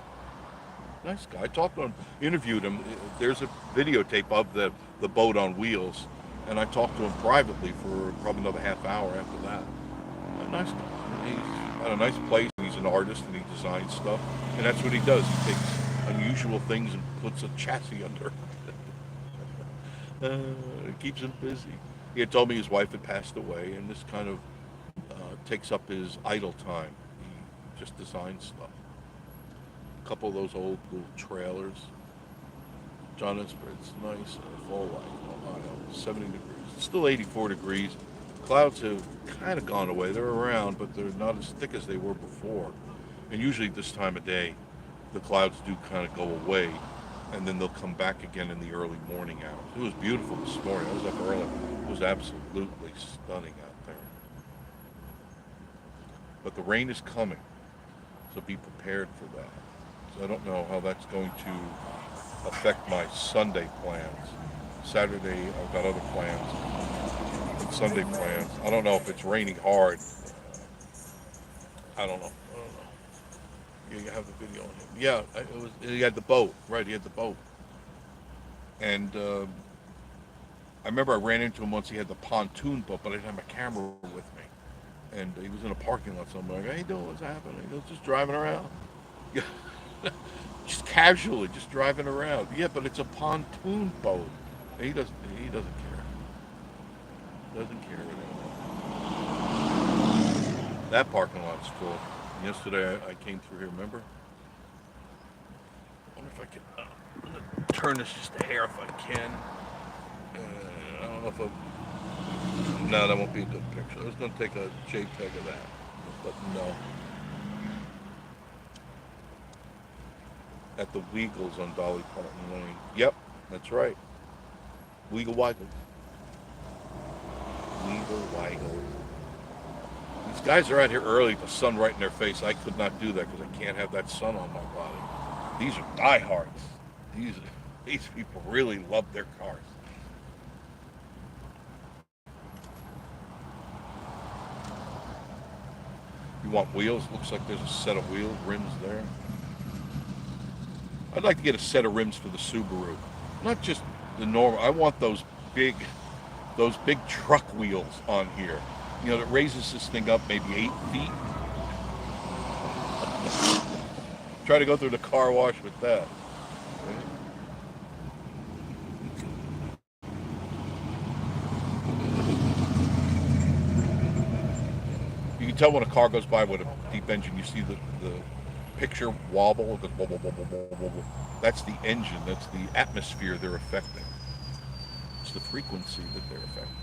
Nice guy. I talked to him, interviewed him. There's a videotape of the boat on wheels. And I talked to him privately for probably another half hour after that. A nice guy. He's at a nice place. He's an artist and he designs stuff. And that's what he does. He takes unusual things and puts a chassis under it. It keeps him busy. He had told me his wife had passed away, and this kind of takes up his idle time. He just designs stuff. A couple of those old little trailers. John Esper, it's nice fall light, Ohio, 70 degrees. It's still 84 degrees. Clouds have kind of gone away. They're around, but they're not as thick as they were before. And usually this time of day, the clouds do kind of go away, and then they'll come back again in the early morning hours. It was beautiful this morning. I was up early. It was absolutely stunning out there. But the rain is coming, so be prepared for that. So I don't know how that's going to affect my Sunday plans. Saturday, I've got other plans. But Sunday plans, I don't know if it's raining hard. I don't know. Yeah, you have the video on him. Yeah, it was. He had the boat, right? He had the boat, and I remember I ran into him once. He had the pontoon boat, but I didn't have my camera with me, and he was in a parking lot somewhere. Like, how you doing? What's happening? He goes, just driving around. Yeah, just casually, just driving around. Yeah, but it's a pontoon boat. He doesn't care. Doesn't care at all. That parking lot's full. Yesterday I came through here, remember? I wonder if I can turn this just a hair if I can. I don't know if I... No, that won't be a good picture. I was going to take a JPEG of that, but no. At the Weagles on Dolly Parton Lane. Yep, that's right. Weagle Weigel. Weagle Weigel. These guys are out here early, the sun right in their face. I could not do that because I can't have that sun on my body. These are diehards. These people really love their cars. You want wheels? Looks like there's a set of wheels, rims there. I'd like to get a set of rims for the Subaru. Not just the normal. I want those big truck wheels on here. You know, that raises this thing up maybe 8 feet. Try to go through the car wash with that. You can tell when a car goes by with a deep engine. You see the picture wobble. It goes wobble, wobble, wobble, wobble. That's the engine. That's the atmosphere they're affecting. It's the frequency that they're affecting.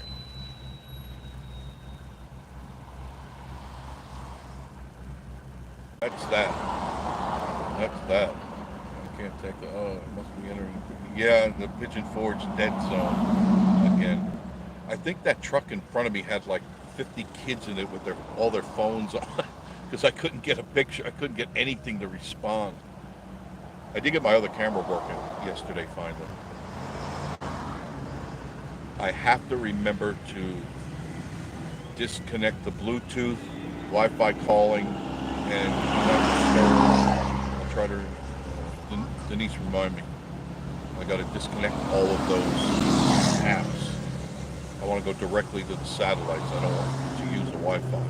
That's that. That's that. I can't take the. Oh, it must be entering. Yeah, the Pigeon Forge dead zone again. I think that truck in front of me had like 50 kids in it with all their phones on because I couldn't get a picture. I couldn't get anything to respond. I did get my other camera working yesterday finally. I have to remember to disconnect the Bluetooth, Wi-Fi calling, and I'll try to. Denise, remind me. I got to disconnect all of those apps. I want to go directly to the satellites. I don't want to use the Wi-Fi.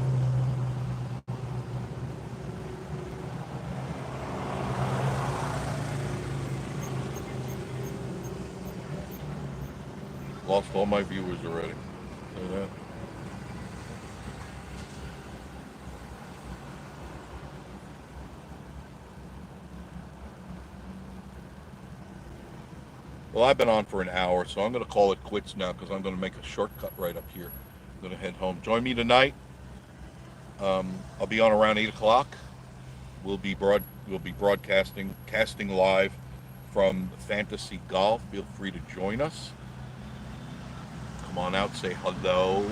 Lost all my viewers already. See that? Well, I've been on for an hour, so I'm going to call it quits now because I'm going to make a shortcut right up here. I'm going to head home. Join me tonight. I'll be on around 8 o'clock. We'll be casting live from Fantasy Golf. Feel free to join us. Come on out, say hello.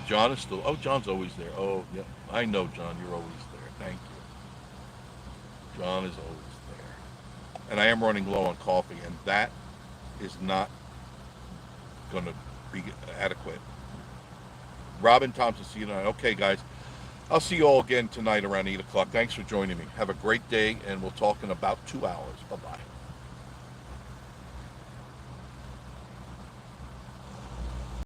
John is still. Oh, John's always there. Oh, yeah. I know, John. You're always there. Thank you. John is always there. And I am running low on coffee, and that is not going to be adequate. Robin Thompson, see you tonight. Okay, guys. I'll see you all again tonight around 8 o'clock. Thanks for joining me. Have a great day, and we'll talk in about 2 hours. Bye-bye.